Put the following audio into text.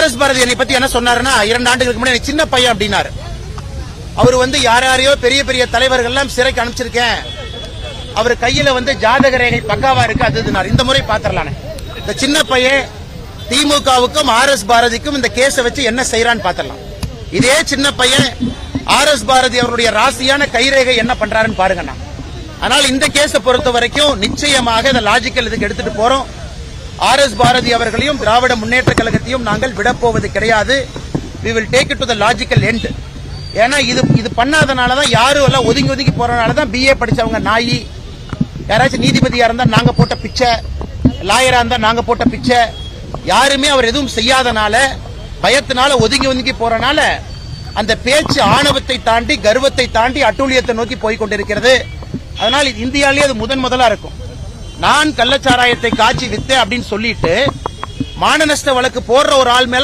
RS. Bharathi என்னை பத்தி என்ன சொன்னாருன்னா, 2 ஆண்டுகளுக்கு முன்னாடி சின்ன பையன் அப்படின்னாரு. அவர் யாரையோ பெரிய பெரிய தலைவர்கள் எல்லாம் சிறைக்கு அனுப்பிச்சிருக்கேன், அவர் கையில ஜாதக ரேகை பக்காவா இருக்கு அது. இந்த முறை பாத்திரலானே இந்த சின்ன பையன் திமுகவுக்கும் ஆர்.எஸ். பாரதிக்கும் இந்த கேஸ வச்சு என்ன செய்யறான்னு பாத்திரலாம். இதே சின்ன பையன் ஆர்.எஸ். பாரதி அவருடைய ராசியான கைரேகை என்ன பண்றாருன்னு பாருங்கண்ணா. ஆனால் இந்த கேஸை பொறுத்த வரைக்கும் நிச்சயமாக இந்த லாஜிக்கல் இதுக்கு எடுத்துட்டு போறோம். ஆர்.எஸ். பாரதி அவர்களையும் திராவிட முன்னேற்ற கழகத்தையும் நாங்கள் விடப்போவது கிடையாது. we will take it to the logical end. ஏன்னா இது பண்ணாதனாலதான் யாரும் எல்லாம் ஒதுங்கி போறதுனாலதான் பிஏ படிச்சவங்க நாயி, யாராச்சும் நீதிபதியா இருந்தா நாங்க போட்ட பிச்சை, லாயரா இருந்தா நாங்க போட்ட பிச்சை, யாருமே அவர் எதுவும் செய்யாதனால பயத்தினால ஒதுங்கி போறனால அந்த பேச்சு ஆணவத்தை தாண்டி கர்வத்தை தாண்டி அட்டூழியத்தை நோக்கி போய் கொண்டிருக்கிறது. அதனால் இந்தியாவிலேயே அது முதலா இருக்கும். நான் கள்ளச்சாராயத்தை காட்சி வித்தேன் அப்படின்னு சொல்லிட்டு மான நஷ்ட வழக்கு போடுற ஒரு ஆள் மேல